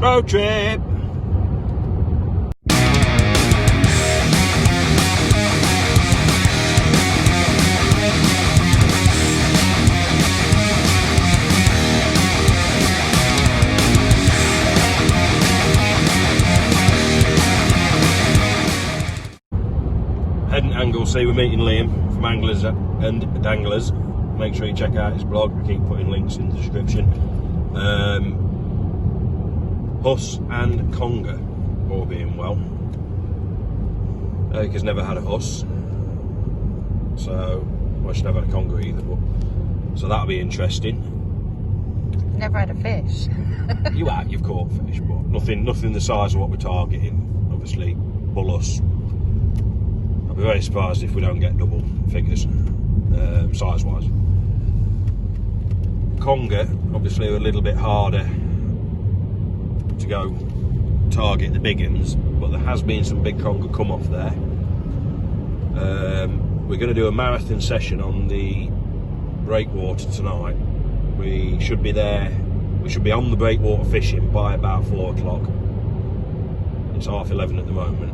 Road trip. Head and Anglesey, we're meeting Liam from Anglers and Danglers. Make sure you check out his blog. I keep putting links in the description. Huss and conger, all being well. Eric has never had a huss, so well, she's never had a conger either. But so that'll be interesting. Never had a fish. You've caught fish, but nothing the size of what we're targeting. Obviously, bullus. I'll be very surprised if we don't get double figures, size-wise. Conger, obviously, are a little bit harder to go target the big ones, but there has been some big conger come off there. We're going to do a marathon session on the breakwater tonight. We should be there. We should be on the breakwater fishing by about 4 o'clock. It's 11:30 at the moment.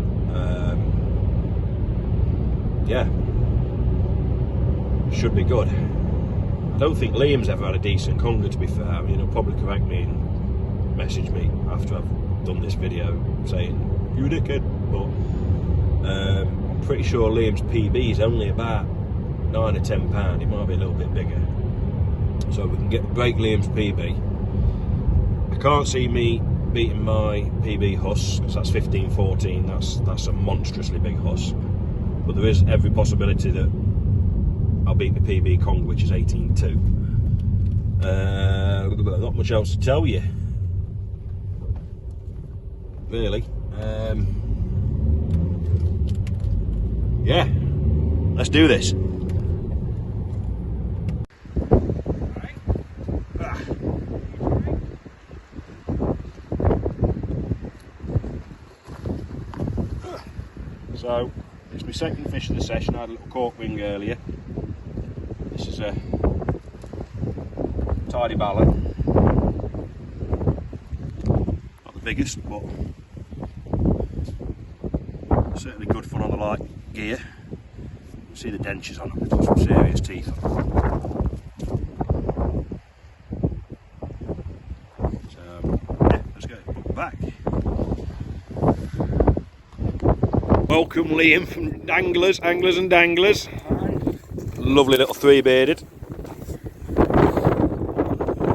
Yeah, should be good. I don't think Liam's ever had a decent conger, to be fair. I mean, he'll probably correct me and message me after I've done this video saying you a dickhead, but I'm pretty sure Liam's PB is only about £9 or £10. It might be a little bit bigger, so we can break Liam's PB. I can't see me beating my PB huss, because that's 15-14. That's a monstrously big huss, but there is every possibility that I'll beat the PB conger, which is 18-2. Not much else to tell you, really. Yeah, let's do this. So it's my second fish of the session. I had a little cork ring earlier. This is a tidy ballon. Not the biggest, but certainly good fun on the light gear. You can see the dentures on them, they've got some serious teeth on them. So yeah, let's get it back. Welcome Liam from Anglers and Danglers. Lovely little 3-bearded.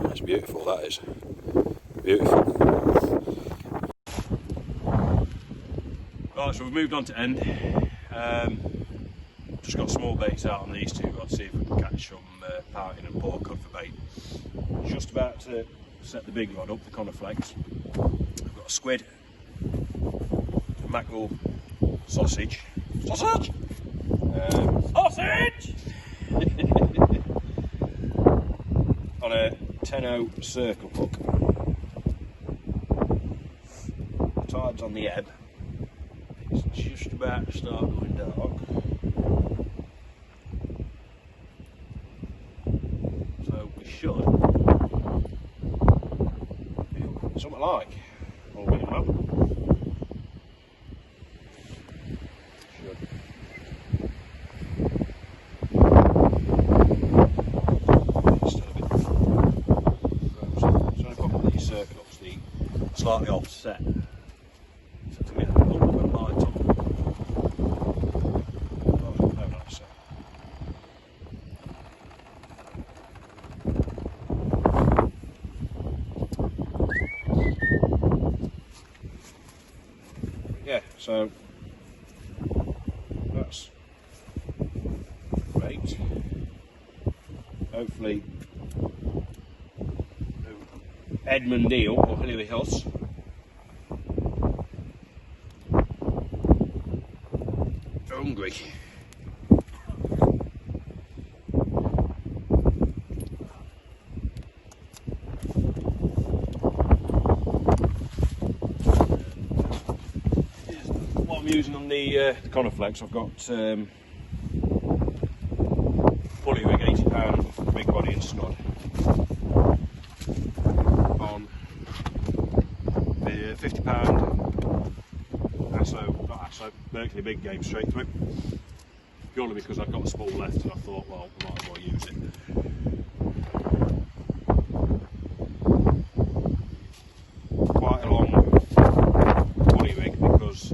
That's beautiful, that is. Beautiful. Right, so we've moved on to end. Just got small baits out on these two rods, see if we can catch some pouting and porcud for bait. Just about to set the big rod up, the Coniflex. I've got a squid, a mackerel, sausage. Sausage! Sausage! On a 10-0 circle hook. The tide's on the ebb. It's just about to start going dark. So we should feel something like, all being well. Slightly offset, so to get a little bit of light on. Very nice. Yeah, so that's great. Hopefully Edmund eel or Hilary Huss. Hungry. What I'm using on the Coniflex, I've got pulley rig, £80 big body and snod on the £50 Berkeley big game straight through. Purely because I've got a spool left and I thought, well, I might as well use it. Quite a long body rig because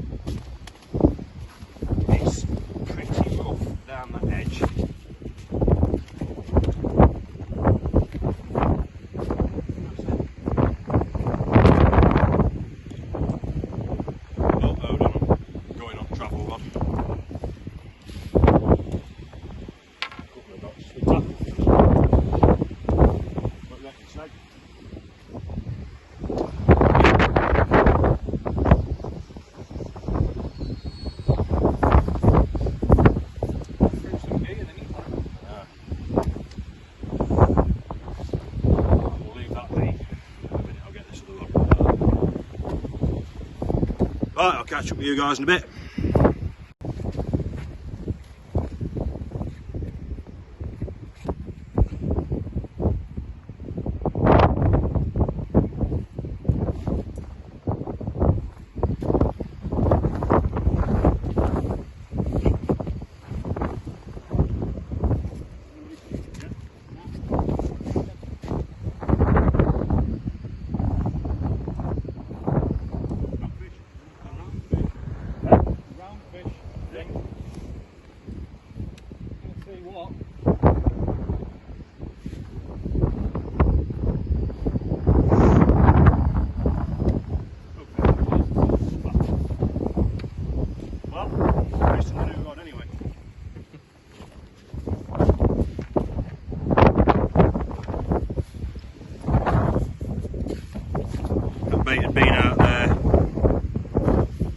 it's pretty rough down that edge. Right, I'll catch up with you guys in a bit. Bait had been out there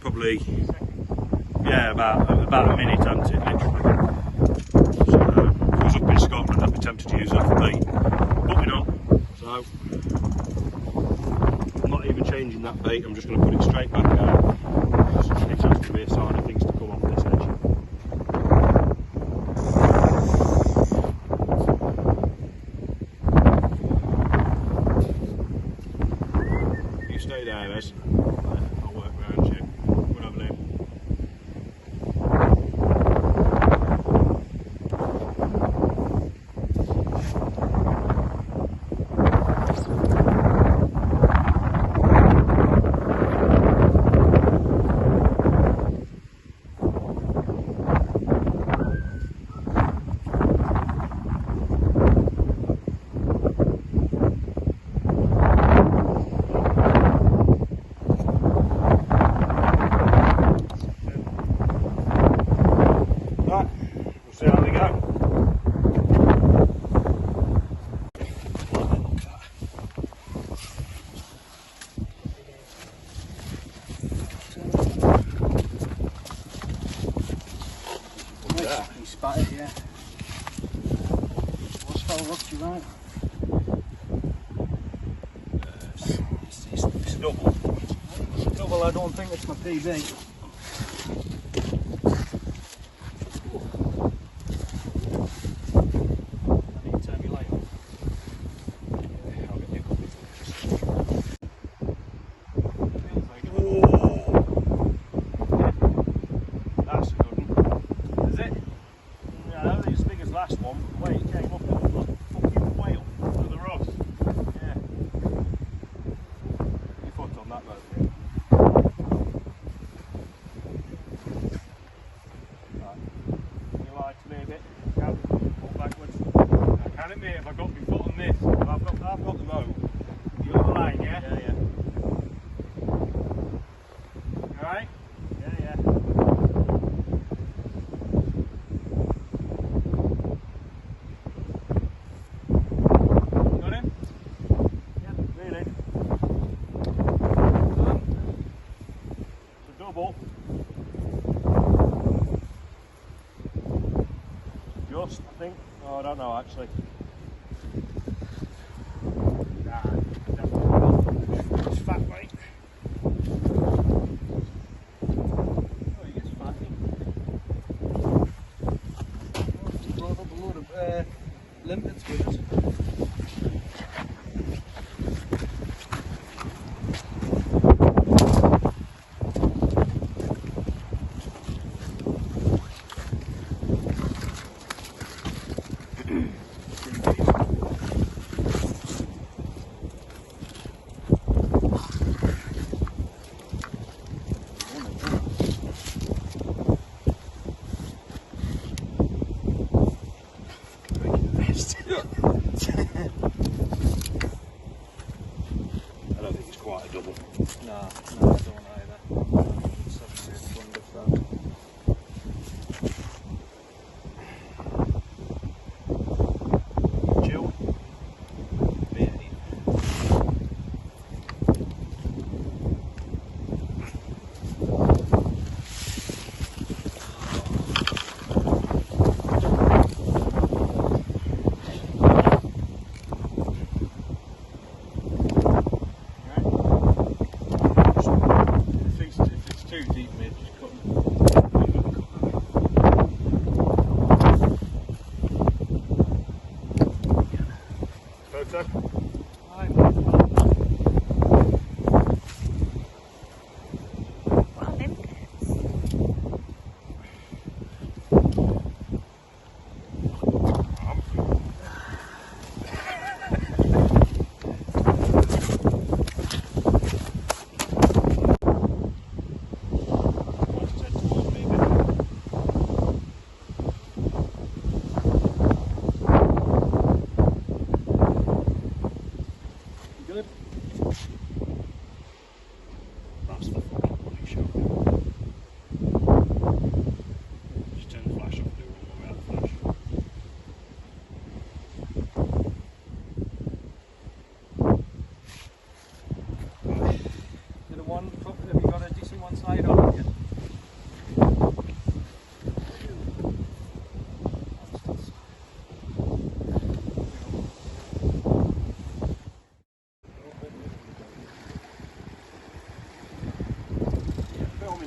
probably, yeah, about a minute, hadn't it, literally. So if I was up in Scotland, I'd be tempted to use that for bait, but we're not. So I'm not even changing that bait. I'm just going to put it straight back out. It's going to be a sign of things to come off this edge. Stay there, Les. I'll work around you. We'll have a name. Spotted, yeah. What's fell rough you right? It's double. It's a double, I don't think it's my PB. I need to turn my light on. Yeah, I'll get you a copy. That's a good one. Is it? Yeah, I don't think it's as big as last one, but the way it came up, it looked like a fucking whale to the rod. Yeah. Your foot on that rope here. Right. Can you lie to me a bit? Can? Pull backwards. I can it, mate, if I got my foot on this. I've got the rope. You got the line, yeah? Yeah, yeah. Alright? Yeah, yeah. Got him? Yeah. Really? It's a double. Just, I think. Oh, I don't know actually. Nah, definitely not. It's fat, mate. Oh, he is fat. He's brought up a load of limpets with us.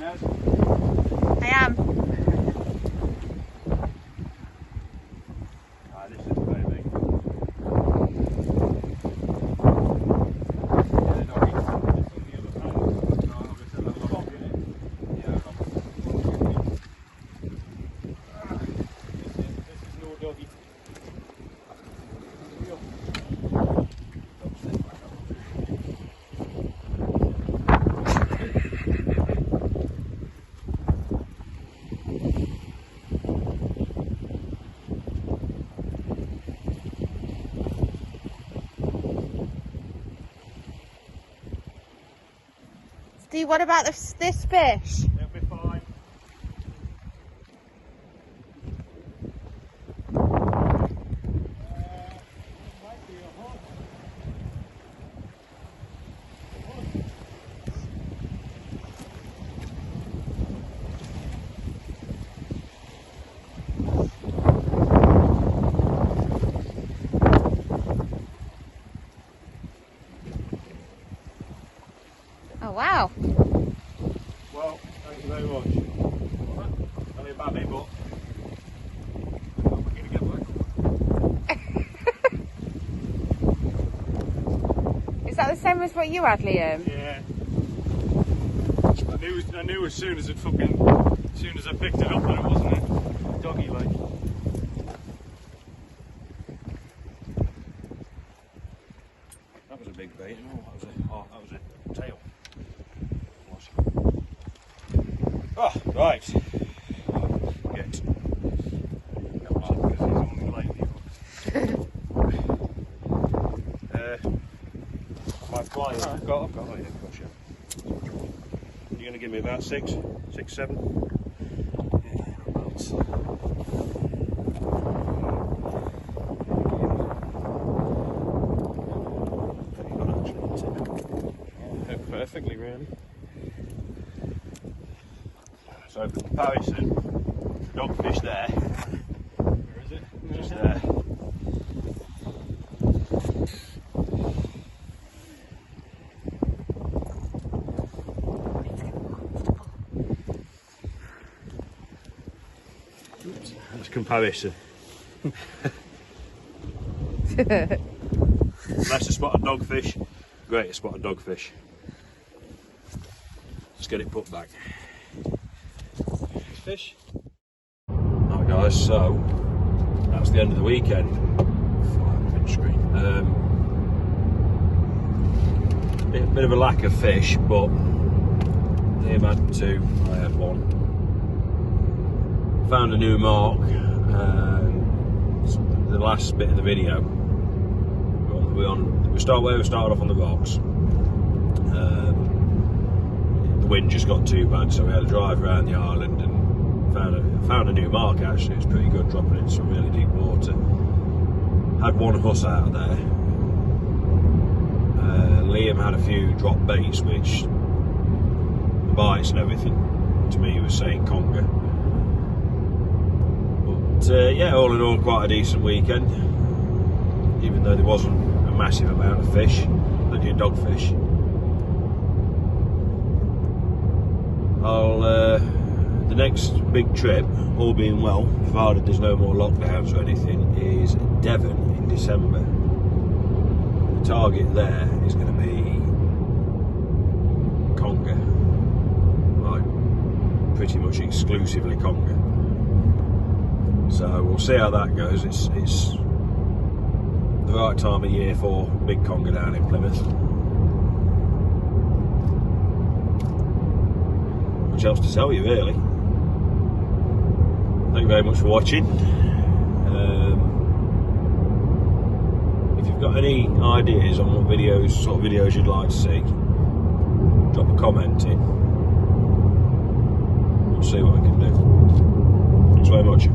looking at? I am. Ah, this is the baby. Yeah, doggy. It's on the other side. No, obviously, there's a log in it. Yeah, this is no doggy. Steve, what about this fish? It'll be fine. Might be a huss. Oh wow. Well, thank you very much. Only a babby, but I'm going to get back. Is that the same as what you had, Liam? Yeah. I knew as soon as I picked it up that it wasn't a doggy like. That was a big bait. No, that was a tail. Oh, right. Get. Because he's only lately. My fly. I've got it, of course, yeah. You're going to give me about 6, 7? Perfectly, really. So for comparison, the dogfish there. Where is it? Just there. Oops. That's comparison. That's a spotted dogfish. Great, a spotted dogfish. Let's get it put back. Fish. Alright guys, so that's the end of the weekend. Bit of a lack of fish, but Liam had 2, I had 1. Found a new mark. The last bit of the video. We started off on the rocks. The wind just got too bad, so we had to drive around the island and found a new mark. Actually, it was pretty good, dropping into some really deep water. Had 1 huss out of there. Liam had a few drop baits, which the bites and everything to me was saying conger. But yeah, all in all, quite a decent weekend, even though there wasn't a massive amount of fish, plenty of dogfish. The next big trip, all being well, provided there's no more lockdowns or anything, is Devon in December. The target there is going to be conger, like pretty much exclusively conger. So we'll see how that goes. It's the right time of year for big conger down in Plymouth. Much else to tell you, really. Thank you very much for watching. If you've got any ideas on what sort of videos you'd like to see, drop a comment in. We'll see what I can do. Thanks very much.